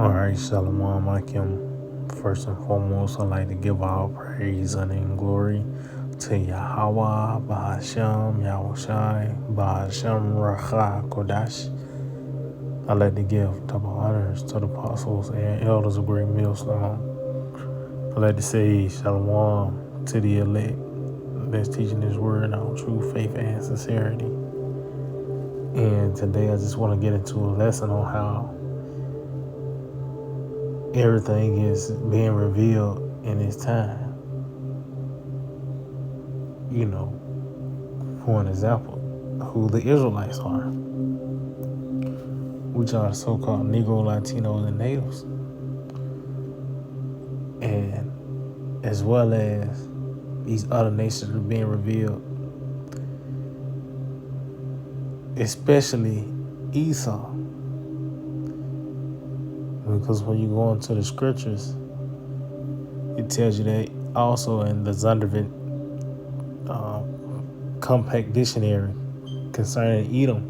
All right, Shalom Akim. First and foremost, I'd like to give all praise, honor, and glory to Yahweh, Bahashem, Yahushai, Bahashem, Racha, Kodash. I'd like to give double honors to the apostles and elders of Great Millstone. I'd like to say Shalom to the elect that's teaching this word in all true faith and sincerity. And today I just want to get into a lesson on how everything is being revealed in its time. You know, for an example, who the Israelites are, which are the so-called Negro, Latinos, and Natives, and as well as these other nations are being revealed, especially Esau. Because when you go into the scriptures, it tells you that also in the Zondervan Compact Dictionary concerning Edom,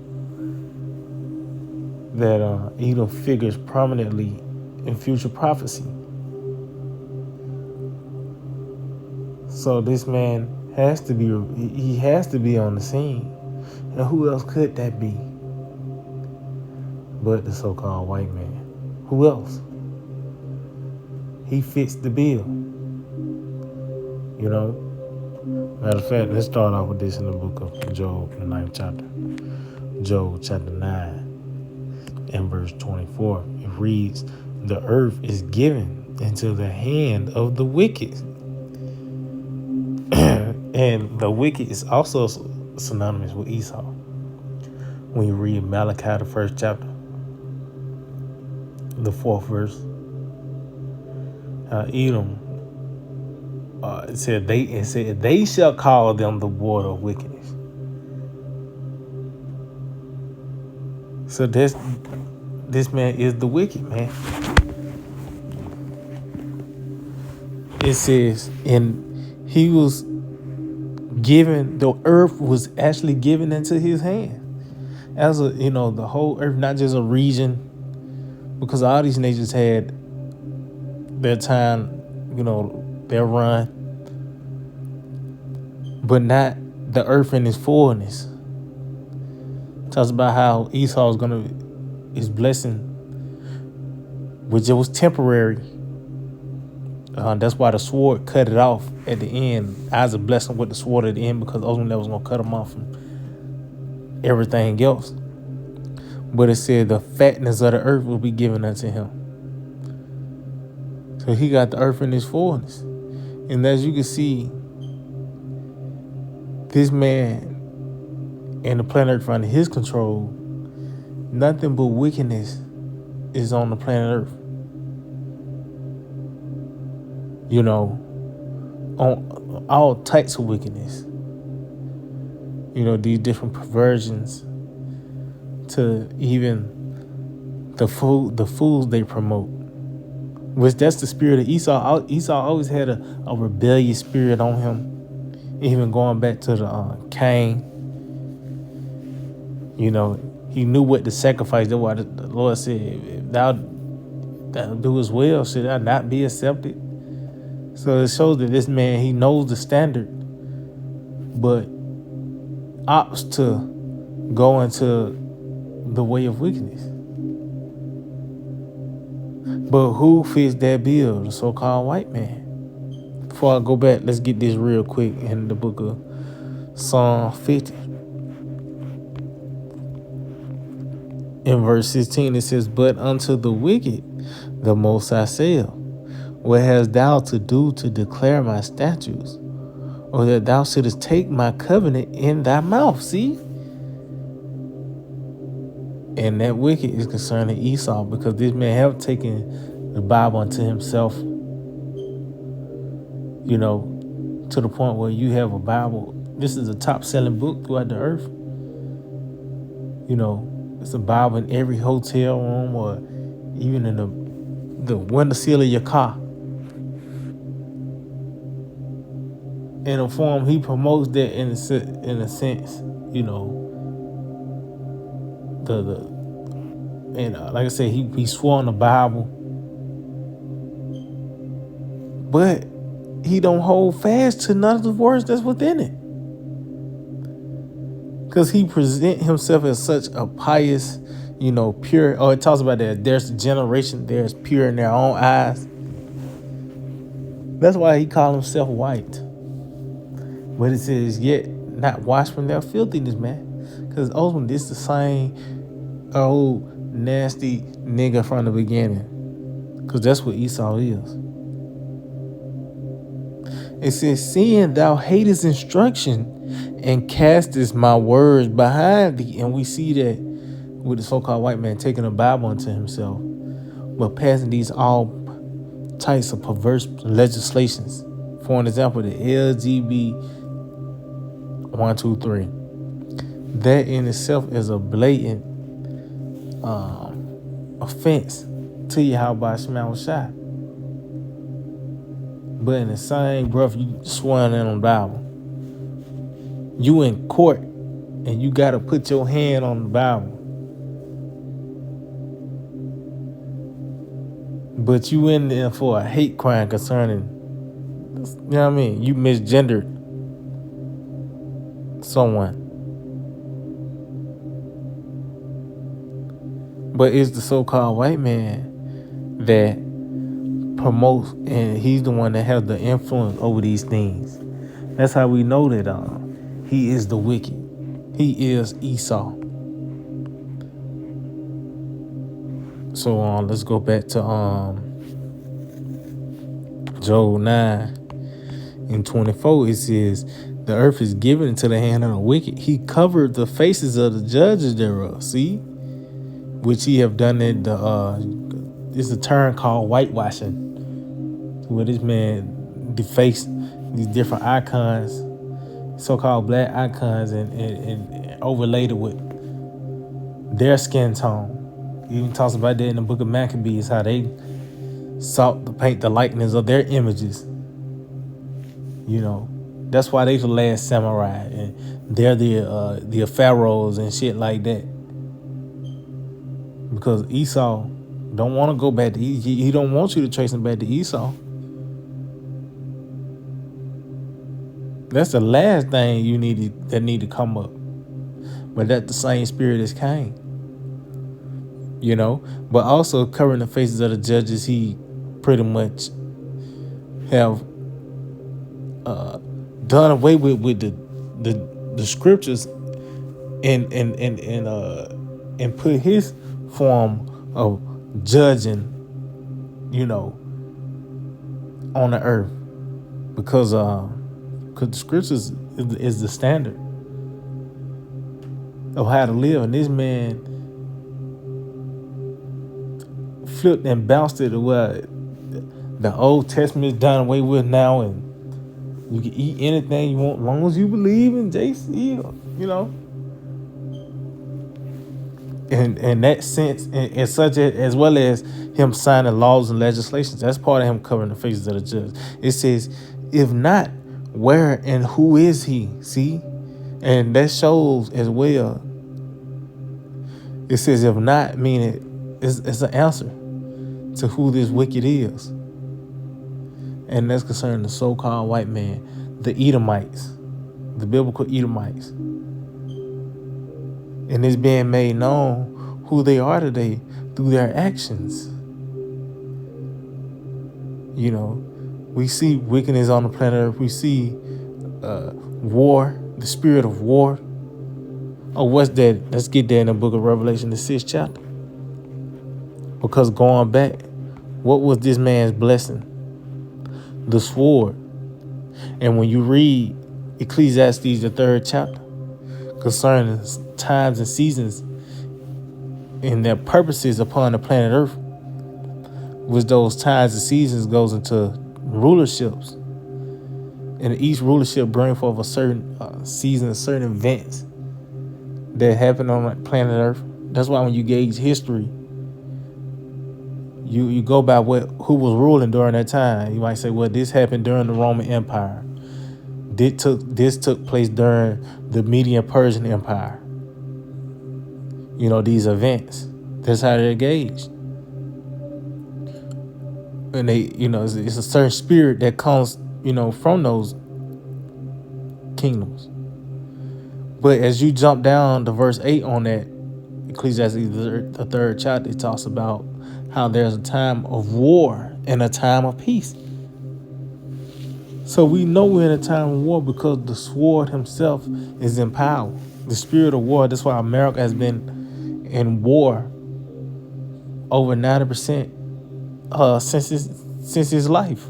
that Edom figures prominently in future prophecy. So this man has to be on the scene. And who else could that be but the so-called white man? Who else? He fits the bill. You know? Matter of fact, let's start off with this in the book of Job, the 9th chapter. Job chapter 9 and verse 24. It reads, "The earth is given into the hand of the wicked." And the wicked is also synonymous with Esau. When you read Malachi, the 1st chapter, the 4th verse, Edom, it said they shall call them the border of wickedness. So this man is the wicked man. It says, and he was given, the earth was actually given into his hand. As the whole earth, not just a region, because all these nations had their time, their run, but not the earth in its fullness. Talks about how Esau his blessing, which it was temporary. That's why the sword cut it off at the end. Isaac blessed him with the sword at the end, because ultimately that was going to cut him off from everything else. But it said the fatness of the earth will be given unto him. So he got the earth in its fullness. And as you can see, this man and the planet Earth under his control, nothing but wickedness is on the planet Earth. On all types of wickedness. These different perversions to even the fools they promote. Which that's the spirit of Esau. Esau always had a rebellious spirit on him. Even going back to the Cain. He knew what to sacrifice. That's why the Lord said, if thou do as well, should I not be accepted? So it shows that this man, he knows the standard, but opts to go into the way of wickedness. But who fits that bill? The so-called white man. Before I go back, let's get this real quick in the book of Psalm 50. In verse 16, it says, "But unto the wicked the Most High saith, what hast thou to do to declare my statutes, or that thou shouldest take my covenant in thy mouth?" See? And that wicked is concerning Esau, because this man have taken the Bible unto himself. To the point where you have a Bible. This is a top-selling book throughout the earth. It's a Bible in every hotel room, or even in the window sill of your car. In a form, he promotes that in a sense, like I said, he swore on the Bible but he don't hold fast to none of the words that's within it. Because he present himself as such a pious, pure. Oh, it talks about that there's a generation there is pure in their own eyes. That's why he called himself white. But it says, yet not washed from their filthiness, man. Because ultimately, this is the same old nasty nigga from the beginning. Because that's what Esau is. It says, seeing thou hatest instruction and castest my words behind thee. And we see that with the so-called white man taking a Bible unto himself, but passing these all types of perverse legislations. For an example, the LGB 123. That in itself is a blatant offense to Yahweh Shema Shai. But in the same breath, you swearing in on the Bible. You in court and you got to put your hand on the Bible. But you in there for a hate crime concerning, you know what I mean? You misgendered someone. But it's the so-called white man that promotes, and he's the one that has the influence over these things. That's how we know that he is the wicked. He is Esau. So let's go back to Job 9:24. It says, the earth is given into the hand of the wicked. He covered the faces of the judges thereof. See? Which he have done it. It's a term called whitewashing, where this man defaced these different icons, so-called black icons, and overlaid it with their skin tone. He even talks about that in the book of Maccabees, how they sought to paint the likeness of their images. That's why they the last samurai, and they're the pharaohs and shit like that. Because Esau don't want to go back to he don't want you to trace him back to Esau. That's the last thing that need to come up. But that's the same spirit as Cain. But also covering the faces of the judges, he pretty much have done away with the scriptures and put his form of judging, on the earth, because the scriptures is the standard of how to live, and this man flipped and bounced it where the Old Testament is done away with now, and you can eat anything you want as long as you believe in JC, in that sense, and such as well as him signing laws and legislations. That's part of him covering the faces of the judge. It says, if not, where and who is he? See? And that shows as well. It says, if not, meaning it's an answer to who this wicked is. And that's concerning the so-called white man, the Edomites, the biblical Edomites. And it's being made known who they are today through their actions. We see wickedness on the planet Earth. We see war, the spirit of war. Oh, what's that? Let's get there in the book of Revelation, the 6th chapter. Because going back, what was this man's blessing? The sword. And when you read Ecclesiastes, the 3rd chapter, concerning times and seasons and their purposes upon the planet Earth, which those times and seasons goes into rulerships, and each rulership brings forth a certain season, certain events that happen on planet Earth. That's why when you gauge history, you go by who was ruling during that time. You might say, well, this happened during the Roman Empire. This took place during the Median-Persian Empire. These events. That's how they're gauged. And they, it's a certain spirit that comes, from those kingdoms. But as you jump down to verse 8 on that, Ecclesiastes, the third chapter, it talks about how there's a time of war and a time of peace. So we know we're in a time of war because the sword himself is in power. The spirit of war. That's why America has been in war over 90% since his life.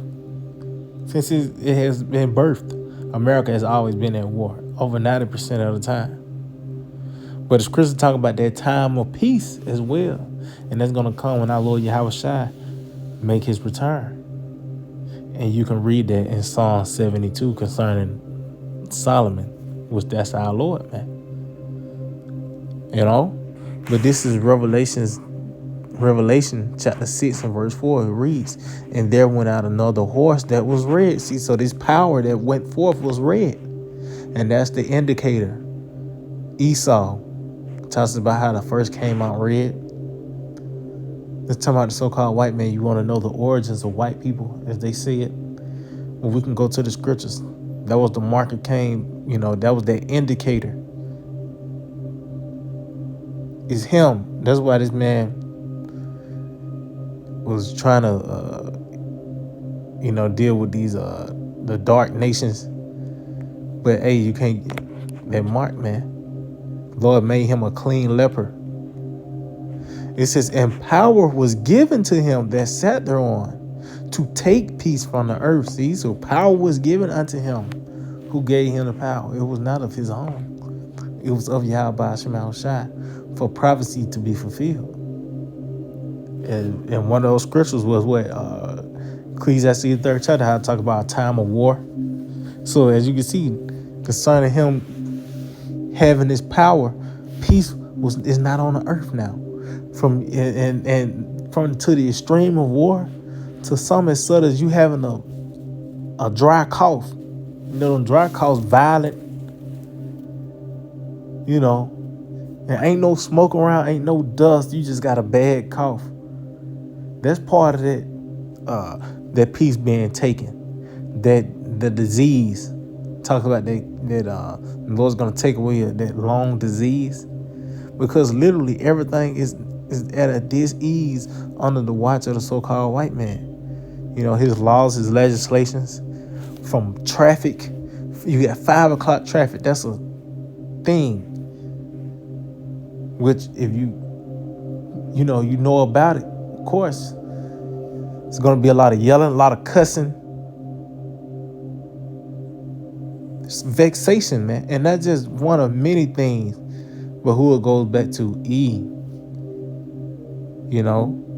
Since it has been birthed, America has always been at war over 90% of the time. But the scriptures talk about that time of peace as well. And that's going to come when our Lord Yahushua make his return. And you can read that in Psalm 72 concerning Solomon, which that's our Lord, man. But this is Revelation chapter 6 and verse 4. It reads, and there went out another horse that was red. See, so this power that went forth was red. And that's the indicator. Esau talks about how the first came out red. Let's talk about the so-called white man. You want to know the origins of white people as they see it? Well, we can go to the scriptures. That was the mark of Cain. That was that indicator. It's him. That's why this man was trying to, deal with these, the dark nations. But hey, you can't, that mark, man. Lord made him a clean leper. It says, and power was given to him that sat thereon to take peace from the earth. See, so power was given unto him. Who gave him the power? It was not of his own. It was of Yahweh Shema Shai for prophecy to be fulfilled. And one of those scriptures was what Ecclesiastes 3rd chapter, how to talk about a time of war. So as you can see, concerning him having this power, peace is not on the earth now. From to the extreme of war, to some as subtle as you having a dry cough. Them dry coughs violent. There ain't no smoke around, ain't no dust. You just got a bad cough. That's part of that peace being taken. That the disease. Talk about that the Lord's gonna take away that long disease. Because literally everything is at a dis-ease under the watch of the so-called white man. His laws, his legislations, from traffic. You got 5 o'clock traffic. That's a thing. Which if you know about it, of course, it's going to be a lot of yelling, a lot of cussing. It's vexation, man. And that's just one of many things. But who it goes back to? E.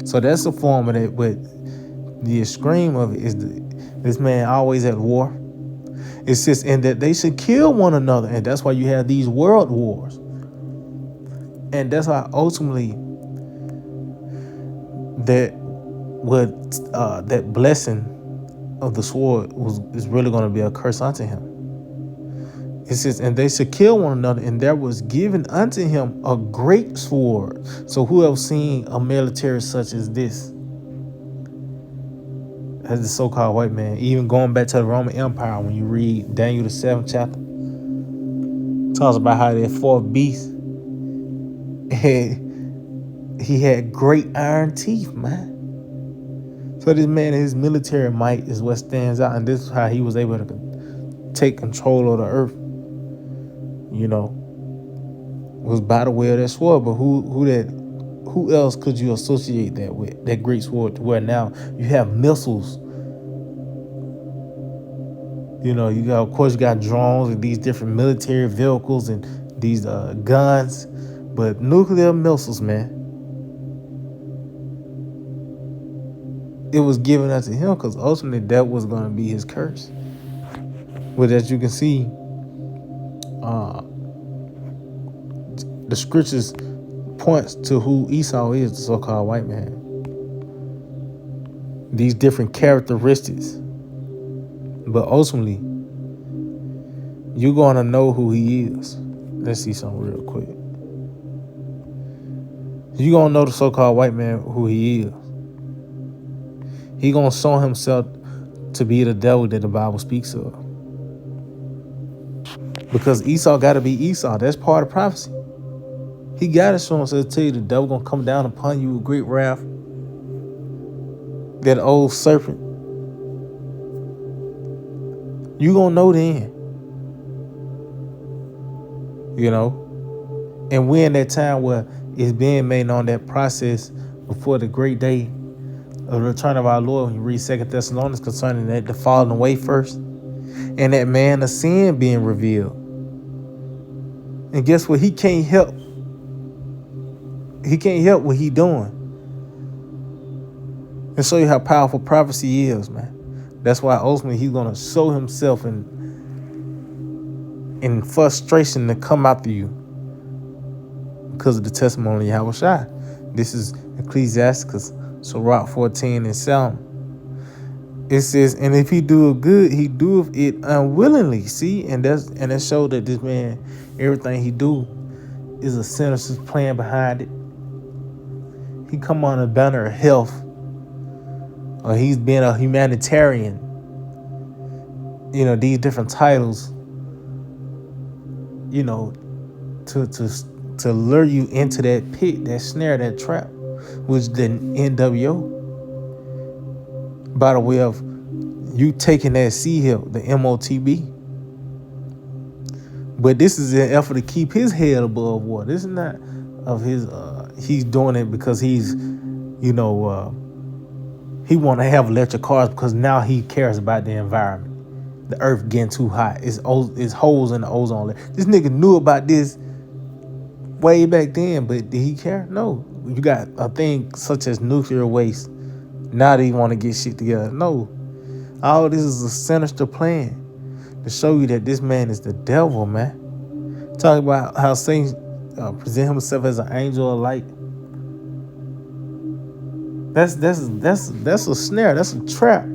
So that's a form of it. But the extreme of it is this man always at war. It says, and that they should kill one another. And that's why you have these world wars. And that's why ultimately that blessing of the sword is really going to be a curse unto him. It says, and they should kill one another, and there was given unto him a great sword. So who have seen a military such as this? As the so-called white man, even going back to the Roman Empire, when you read Daniel the 7th chapter, talks about how that fourth beast, he had great iron teeth, man. So this man, his military might is what stands out, and this is how he was able to take control of the earth. Was by the way of that sword. But who else could you associate that with? That great sword, where now you have missiles. Of course, you got drones and these different military vehicles and these guns, but nuclear missiles, man. It was given unto him because ultimately that was going to be his curse. But as you can see, the scriptures points to who Esau is, the so-called white man. These different characteristics. But ultimately, you're going to know who he is. Let's see something real quick. You're going to know the so-called white man, who he is. He gonna show himself to be the devil that the Bible speaks of. Because Esau got to be Esau. That's part of prophecy. He got to show himself to tell you the devil gonna come down upon you with great wrath. That old serpent. You gonna know then. You know? And we're in that time where it's being made on that process before the great day of the return of our Lord. When you read 2 Thessalonians concerning that, the falling away first. And that man of sin being revealed. And guess what? He can't help. He can't help what he doing. And show you how powerful prophecy is, man. That's why ultimately he's going to show himself in frustration to come after you because of the testimony of Yahushua. This is Ecclesiasticus, Sirach 14 and 7. It says, and if he do good, he doeth it unwillingly. See, and that showed that this man, everything he do is a sinister plan behind it. He come on a banner of health, or he's being a humanitarian. You know, these different titles, you know, to lure you into that pit, that snare, that trap, which the NWO, by the way of you taking that C help, the MOTB. But this is an effort to keep his head above water. This is not of his, he's doing it because he's, you know, he want to have electric cars because now he cares about the environment. The earth getting too hot. It's holes in the ozone layer. This nigga knew about this way back then, but did he care? No. You got a thing such as nuclear waste. Now they want to get shit together. No. All this is a sinister plan to show you that this man is the devil, man. Talk about how Satan present himself as an angel of light. That's a snare. That's a trap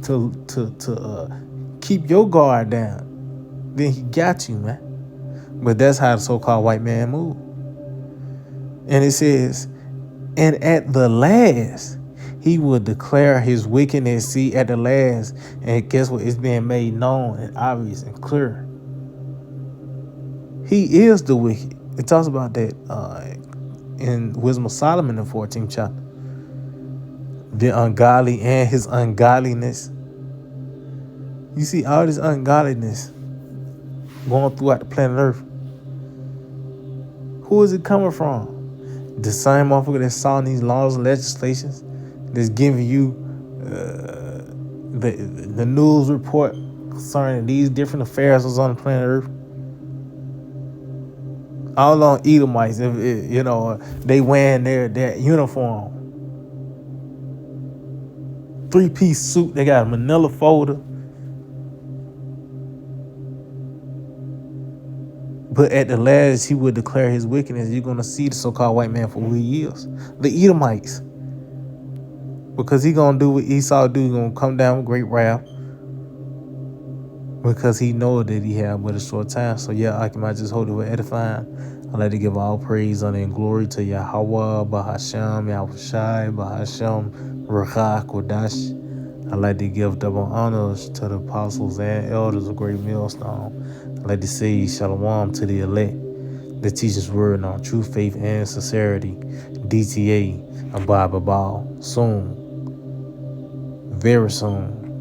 to keep your guard down. Then he got you, man. But that's how the so-called white man move. And it says, and at the last, he will declare his wickedness. See, at the last, and guess what? It's being made known and obvious and clear. He is the wicked. It talks about that in Wisdom of Solomon, in the 14th chapter. The ungodly and his ungodliness. You see all this ungodliness going throughout the planet Earth. Who is it coming from? The same motherfucker that's signing these laws and legislations, that's giving you the news report concerning these different affairs that's on the planet Earth. All on Edomites, you know, they wearing their uniform. 3-piece suit, they got a manila folder. But at the last, he will declare his wickedness. You're going to see the so-called white man for who he is. The Edomites. Because he going to do what Esau do. He's going to come down with great wrath. Because he knows that he have but a short time. So yeah, I might just hold it with edifying. I'd like to give all praise, honor, and glory to Yahweh, Bahasham, Yahushai, Bahasham, Ruach Kodash. I'd like to give double honors to the apostles and elders of Great Millstone. I'd like to say shalom to the elect that teach his word on true faith and sincerity. DTA, Abba Babal, soon, very soon.